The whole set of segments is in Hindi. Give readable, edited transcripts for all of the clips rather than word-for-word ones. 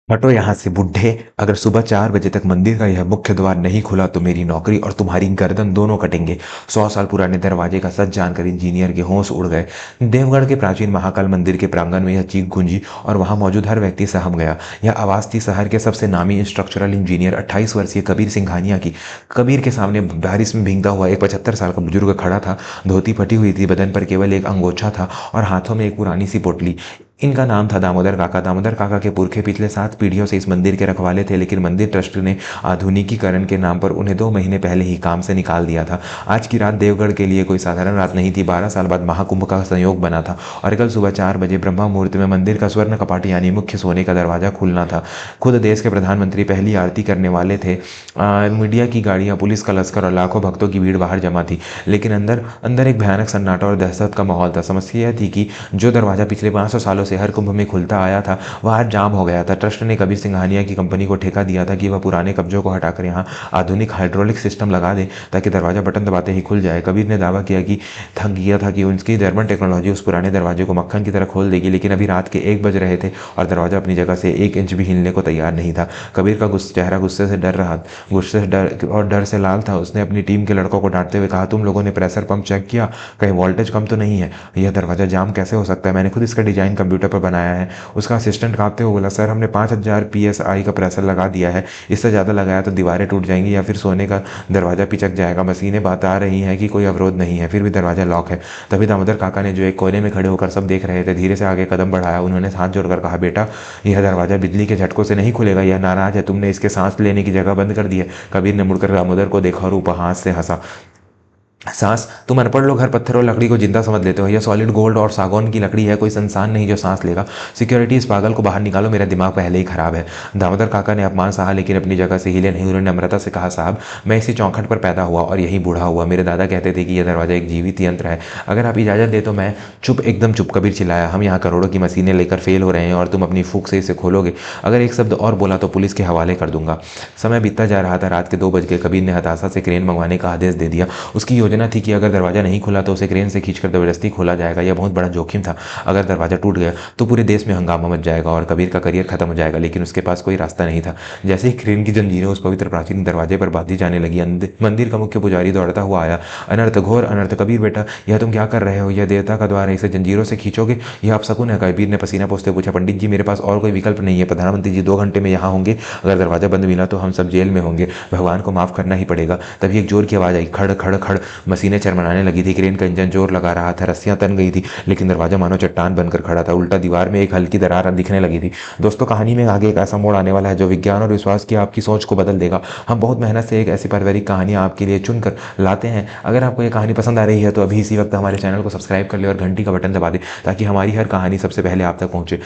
हटो यहाँ से बुड्ढे। अगर सुबह 4 बजे तक मंदिर का यह मुख्य द्वार नहीं खुला तो मेरी नौकरी और तुम्हारी गर्दन दोनों कटेंगे। 100 साल पुराने दरवाजे का सच जानकर इंजीनियर के होश उड़ गए। देवगढ़ के प्राचीन महाकाल मंदिर के प्रांगण में यह चीख गूंजी और वहां मौजूद हर व्यक्ति सहम गया। यह आवाज थी शहर के सबसे नामी स्ट्रक्चरल इंजीनियर 28 वर्षीय कबीर सिंघानिया की। कबीर के सामने बारिश में भीगता हुआ एक 75 साल का बुजुर्ग खड़ा था। धोती फटी हुई थी, बदन पर केवल एक अंगोछा था और हाथों में एक पुरानी सी पोटली। इनका नाम था दामोदर काका। दामोदर काका के पुरखे पिछले 7 पीढ़ियों से इस मंदिर के रखवाले थे, लेकिन मंदिर ट्रस्ट ने आधुनिकीकरण के नाम पर उन्हें 2 महीने पहले ही काम से निकाल दिया था। आज की रात देवगढ़ के लिए कोई साधारण रात नहीं थी। 12 साल बाद महाकुंभ का संयोग बना था और कल सुबह 4 बजे ब्रह्मा मुहूर्त में मंदिर का स्वर्ण कपाट यानी मुख्य सोने का दरवाजा खुलना था। खुद देश के प्रधानमंत्री पहली आरती करने वाले थे। मीडिया की गाड़ियां, पुलिस का लश्कर और लाखों भक्तों की भीड़ बाहर जमा थी, लेकिन अंदर अंदर एक भयानक सन्नाटा और दहशत का माहौल था। समस्या यह थी कि जो दरवाजा पिछले 500 सालों से हर कुंभ में खुलता आया था वह आज जाम हो गया था। ट्रस्ट ने कबीर सिंघानिया की कंपनी को ठेका दिया था कि वह पुराने कब्जों को हटाकर यहाँ आधुनिक हाइड्रोलिक सिस्टम लगा दे ताकि दरवाजा बटन दबाते ही खुल जाए। कबीर ने दावा किया था कि उनकी जर्मन टेक्नोलॉजी उस पुराने दरवाजे को मक्खन की तरह खोल देगी, लेकिन अभी रात के 1 बज रहे थे और दरवाजा अपनी जगह से 1 इंच भी हिलने को तैयार नहीं था। कबीर का चेहरा गुस्से और डर से लाल था। उसने अपनी टीम के लड़कों को डांटते हुए कहा, तुम लोगों ने प्रेशर पंप चेक किया? कहीं वोल्टेज कम तो नहीं है? यह दरवाजा जाम कैसे हो सकता है? मैंने खुद इसका डिजाइन कंप्यूटर पर बनाया है। उसका असिस्टेंट कांपते हुए बोला, सर हमने 5000 PSI का प्रेशर लगा दिया है। इससे ज़्यादा लगाया तो दीवारें टूट जाएंगी या फिर सोने का दरवाजा पिचक जाएगा। मशीनें बता रही हैं कि कोई अवरोध नहीं है, फिर भी दरवाजा लॉक है। तभी दामोदर काका ने, जो एक कोने में खड़े होकर सब देख रहे थे, धीरे से आगे कदम बढ़ाया। उन्होंने हाथ जोड़कर कहा, बेटा यह दरवाजा बिजली के झटकों से नहीं खुलेगा। यह नाराज है, तुमने इसके सांस लेने की जगह बंद कर दी है। कबीर ने मुड़कर दामोदर को देखा और उपहास से हंसा। सांस? तुम अनपढ़ लोग हर पत्थर और लकड़ी को जिंदा समझ लेते हो। यह सॉलिड गोल्ड और सागौन की लकड़ी है, कोई इंसान नहीं जो सांस लेगा। सिक्योरिटी, इस पागल को बाहर निकालो, मेरा दिमाग पहले ही खराब है। दामोदर काका ने अपमान सहा लेकिन अपनी जगह से हिले नहीं। उन्होंने नम्रता से कहा, साहब मैं इसी चौखट पर पैदा हुआ और यही बूढ़ा हुआ। मेरे दादा कहते थे कि यह दरवाजा एक जीवित यंत्र है। अगर आप इजाजत दे तो मैं चुप, एकदम चुप। कबीर चिल्लाया, हम यहाँ करोड़ों की मशीनें लेकर फेल हो रहे हैं और तुम अपनी फूक से इसे खोलोगे? अगर एक शब्द और बोला तो पुलिस के हवाले कर दूंगा। समय बीतता जा रहा था। रात के 2 बज गए। कबीर ने हताशा से क्रेन मंगवाने का आदेश दे दिया। उसकी योजना थी कि अगर दरवाजा नहीं खुला तो उसे क्रेन से खींचकर जबरदस्ती खोला जाएगा। यह बहुत बड़ा जोखिम था। अगर दरवाजा टूट गया तो पूरे देश में हंगामा मच जाएगा और कबीर का करियर खत्म हो जाएगा, लेकिन उसके पास कोई रास्ता नहीं था। जैसे ही क्रेन की जंजीरें उस पवित्र प्राचीन दरवाजे पर बांधी जाने लगी, मंदिर का मुख्य पुजारी दौड़ता हुआ आया। अनर्थ, घोर अनर्थ। कबीर बेटा, यह तुम क्या कर रहे हो? यह देवता का द्वार है, इसे जंजीरों से खींचोगे? यह अपशकुन है। कबीर ने पसीना पोंछते पूछा, पंडित जी मेरे पास और कोई विकल्प नहीं है। प्रधानमंत्री जी 2 घंटे में यहाँ होंगे। अगर दरवाजा बंद मिला तो हम सब जेल में होंगे। भगवान को माफ करना ही पड़ेगा। तभी एक जोर की आवाज आई, खड़ खड़ खड़। मशीनें चरमराने लगी थी। क्रेन का इंजन जोर लगा रहा था। रस्सियां तन गई थी, लेकिन दरवाजा मानो चट्टान बनकर खड़ा था। उल्टा दीवार में एक हल्की दरार दिखने लगी थी। दोस्तों, कहानी में आगे एक ऐसा मोड़ आने वाला है जो विज्ञान और विश्वास की आपकी सोच को बदल देगा। हम बहुत मेहनत से एक ऐसी पारिवारिक कहानी आपके लिए चुनकर लाते हैं। अगर आपको ये कहानी पसंद आ रही है तो अभी इसी वक्त हमारे चैनल को सब्सक्राइब कर ले और घंटी का बटन दबा दे ताकि हमारी हर कहानी सबसे पहले आप तक पहुंचे।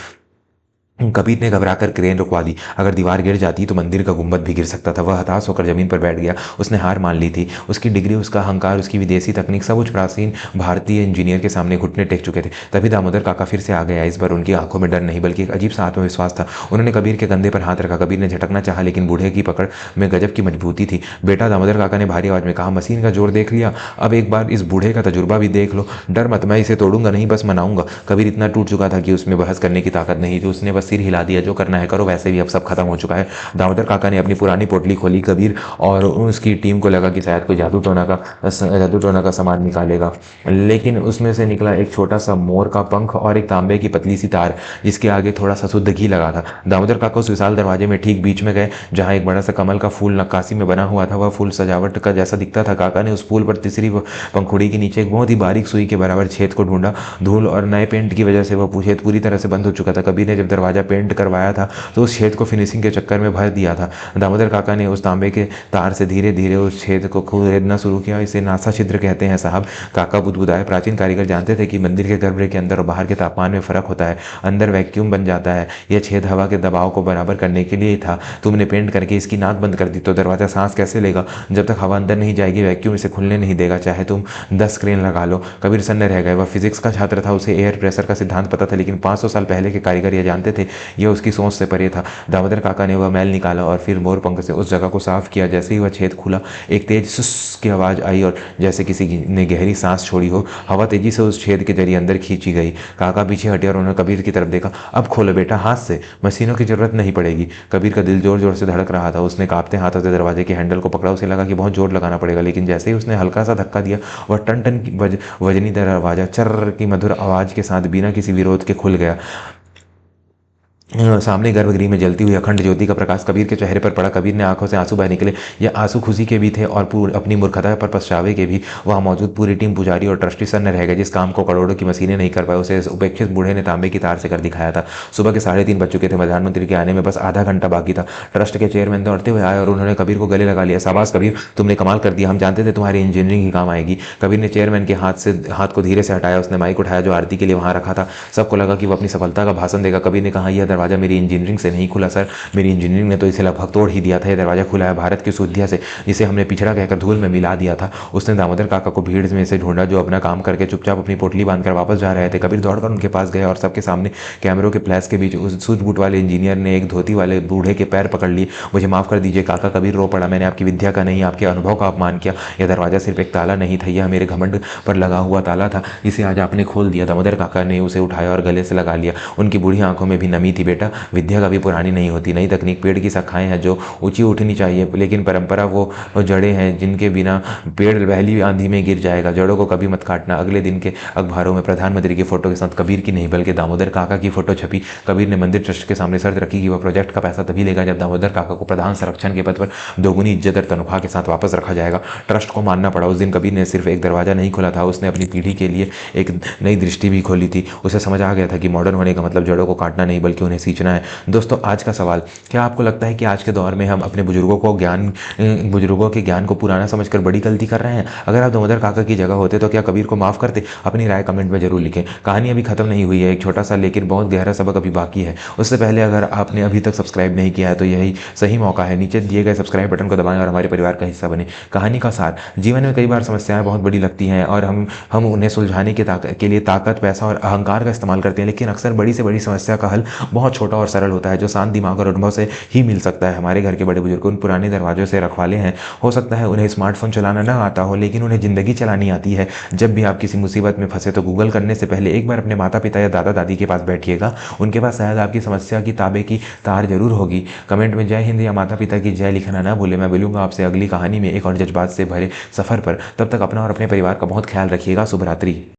कबीर ने घबराकर क्रेन रुकवा दी। अगर दीवार गिर जाती तो मंदिर का गुंबद भी गिर सकता था। वह हताश होकर जमीन पर बैठ गया। उसने हार मान ली थी। उसकी डिग्री, उसका अहंकार, उसकी विदेशी तकनीक, सब उस प्राचीन भारतीय इंजीनियर के सामने घुटने टेक चुके थे। तभी दामोदर काका फिर से आ गया। इस बार उनकी आंखों में डर नहीं बल्कि एक अजीब सा आत्मविश्वास था। उन्होंने कबीर के कंधे पर हाथ रखा। कबीर ने झटकना चाहा, लेकिन बूढ़े की पकड़ में गजब की मजबूती थी। बेटा, दामोदर काका ने भारी आवाज में कहा, मशीन का जोर देख लिया, अब एक बार इस बूढ़े का तजुर्बा भी देख लो। डर मत, मैं इसे तोड़ूंगा नहीं, बस मनाऊंगा। कबीर इतना टूट चुका था कि उसमें बहस करने की ताकत नहीं थी। उसने बस सिर हिला दिया, जो करना है करो, वैसे भी अब सब खत्म हो चुका है। दामोदर काका ने अपनी पुरानी पोटली खोली। कबीर और उसकी टीम को लगा कि शायद कोई जादू टोना का सामान निकालेगा, लेकिन उसमें से निकला एक छोटा सा मोर का पंख और एक तांबे की पतली सी तार, जिसके आगे थोड़ा सा शुद्ध घी लगा था। दामोदर काका उस विशाल दरवाजे में ठीक बीच में गए, जहां एक बड़ा सा कमल का फूल नक्काशी में बना हुआ था। वह फूल सजावट का जैसा दिखता था। काका ने उस फूल पर तीसरी पंखुड़ी के नीचे एक बहुत ही बारीक सुई के बराबर छेद को ढूंढा। धूल और नए पेंट की वजह से वह छेद पूरी तरह से बंद हो चुका था। कबीर ने जब दरवाजा पेंट करवाया था तो उस छेद को फिनिशिंग के चक्कर में भर दिया था। दामोदर काका ने उस तांबे के तार से धीरे धीरे उस छेद को खोदना शुरू किया। इसे नासा छिद्र कहते हैं साहब, काका बुदबुदाए। प्राचीन कारीगर जानते थे कि मंदिर के गर्भगृह के अंदर और बाहर के तापमान में फर्क होता है। अंदर वैक्यूम बन जाता है। यह छेद हवा के दबाव को बराबर करने के लिए ही था। तुमने पेंट करके इसकी नाक बंद कर दी तो दरवाजा सांस कैसे लेगा? जब तक हवा अंदर नहीं जाएगी वैक्यूम इसे खुलने नहीं देगा, चाहे तुम 10 क्रेन लगा लो। कबीर सन्ने रह गए। वह फिजिक्स का छात्र था, उसे एयर प्रेशर का सिद्धांत पता था, लेकिन 500 साल पहले के कारीगर यह जानते थे थे, यह उसकी सोच से परे था। दामोदर काका ने वह मैल निकाला और फिर मोर पंख से उस जगह को साफ किया। जैसे ही वह छेद खुला, एक तेज सुस की आवाज आई और जैसे किसी ने गहरी सांस छोड़ी हो। हवा तेजी से उस छेद के जरिए अंदर खींची गई। काका पीछे हटे और उन्होंने कबीर की तरफ देखा। अब खोलो बेटा, हाथ से, मशीनों की जरूरत नहीं पड़ेगी। कबीर का दिल जोर जोर से धड़क रहा था। उसने कांपते हाथों से दरवाजे के हैंडल को पकड़ा। उसे लगा कि बहुत जोर लगाना पड़ेगा, लेकिन जैसे ही उसने हल्का सा धक्का दिया, वह टन टन की वजनी दरवाजा चर्र की मधुर आवाज के साथ बिना किसी विरोध के खुल गया। सामने गर्भगृह में जलती हुई अखंड ज्योति का प्रकाश कबीर के चेहरे पर पड़ा। कबीर ने आंखों से आंसू बह निकले। यह आंसू खुशी के भी थे और अपनी मूर्खता पर पछतावे के भी। वहां मौजूद पूरी टीम, पुजारी और ट्रस्टी सर न रह गए। जिस काम को करोड़ों की मशीनें नहीं कर पाए, उसे इस उपेक्षित बूढ़े ने तांबे की तार से कर दिखाया था। सुबह के 3:30 बज चुके थे। प्रधानमंत्री के आने में बस आधा घंटा बाकी था। ट्रस्ट के चेयरमैन दौड़ते हुए आए और उन्होंने कबीर को गले लगा लिया। शाबाश कबीर, तुमने कमाल कर दिया। हम जानते थे तुम्हारी इंजीनियरिंग ही काम आएगी। कबीर ने चेयरमैन के हाथ को धीरे से हटाया। उसने माइक उठाया जो आरती के लिए वहां रखा था। सबको लगा कि वो अपनी सफलता का भाषण देगा। कबीर ने कहा, यह दरवाजा मेरी इंजीनियरिंग से नहीं खुला सर, मेरी इंजीनियरिंग ने तो इसे लगभग तोड़ ही दिया था। यह दरवाजा खुला है भारत की शुद्धिया से, जिसे हमने पिछड़ा कहकर धूल में मिला दिया था। उसने दामोदर काका को भीड़ में से ढूंढा, जो अपना काम करके चुपचाप अपनी पोटली बांधकर वापस जा रहे थे। कबीर दौड़कर उनके पास गया और सबके सामने कैमरों के फ्लैश के बीच उस सूझबूझ वाले इंजीनियर ने एक धोती वाले बूढ़े के पैर पकड़ लिए। मुझे माफ कर दीजिए काका, कबीर रो पड़ा। मैंने आपकी विद्या का नहीं, आपके अनुभव का अपमान किया। यह दरवाजा सिर्फ एक ताला नहीं था, यह मेरे घमंड पर लगा हुआ ताला था, जिसे आज आपने खोल दिया। दामोदर काका ने उसे उठाया और गले से लगा लिया। उनकी बूढ़ी आंखों में भी नमी थी। बेटा, विद्या कभी पुरानी नहीं होती। नई तकनीक पेड़ की शाखाएं हैं जो ऊंची उठनी चाहिए, लेकिन परंपरा वो जड़ें हैं जिनके बिना पेड़ पहली आंधी में गिर जाएगा। जड़ों को कभी मत काटना। अगले दिन के अखबारों में प्रधानमंत्री की फोटो के साथ कबीर की नहीं बल्कि दामोदर काका की फोटो छपी। कबीर ने मंदिर ट्रस्ट के सामने शर्त रखी कि वह प्रोजेक्ट का पैसा तभी लेगा जब दामोदर काका को प्रधान संरक्षण के पद पर दोगुनी इज्जत और तनख्वाह के साथ वापस रखा जाएगा। ट्रस्ट को मानना पड़ा। उस दिन कबीर ने सिर्फ एक दरवाजा नहीं खोला था, उसने अपनी पीढ़ी के लिए एक नई दृष्टि भी खोली थी। उसे समझ आ गया था कि मॉडर्न होने का मतलब जड़ों को काटना नहीं बल्कि उन्हें सींचना है। दोस्तों, आज का सवाल, क्या आपको लगता है कि आज के दौर में हम अपने बुजुर्गों के ज्ञान को पुराना समझकर बड़ी गलती कर रहे हैं? अगर आप दामोदर काका की जगह होते तो क्या कबीर को माफ करते? अपनी राय कमेंट में जरूर लिखें। कहानी अभी खत्म नहीं हुई है, एक छोटा सा लेकिन बहुत गहरा सबक अभी बाकी है। उससे पहले अगर आपने अभी तक सब्सक्राइब नहीं किया है तो यही सही मौका है। नीचे दिए गए सब्सक्राइब बटन को दबाएं और हमारे परिवार का हिस्सा बने। कहानी का सार, जीवन में कई बार समस्याएं बहुत बड़ी लगती हैं और हम उन्हें सुलझाने के लिए ताकत, पैसा और अहंकार का इस्तेमाल करते हैं, लेकिन अक्सर बड़ी से बड़ी समस्या का हल बहुत छोटा और सरल होता है, जो शांत दिमाग और अनुभव से ही मिल सकता है। हमारे घर के बड़े बुजुर्ग उन पुराने दरवाजों से रखवाले हैं। हो सकता है उन्हें स्मार्टफोन चलाना ना आता हो, लेकिन उन्हें जिंदगी चलानी आती है। जब भी आप किसी मुसीबत में फंसे तो गूगल करने से पहले एक बार अपने माता पिता या दादा दादी के पास बैठिएगा। उनके पास शायद आपकी समस्या की ताबे की तार जरूर होगी। कमेंट में जय हिंद या माता पिता की जय लिखना ना भूले। मैं मिलूंगा आपसे अगली कहानी में एक और जज्बात से भरे सफर पर। तब तक अपना और अपने परिवार का बहुत ख्याल रखिएगा। शुभ रात्रि।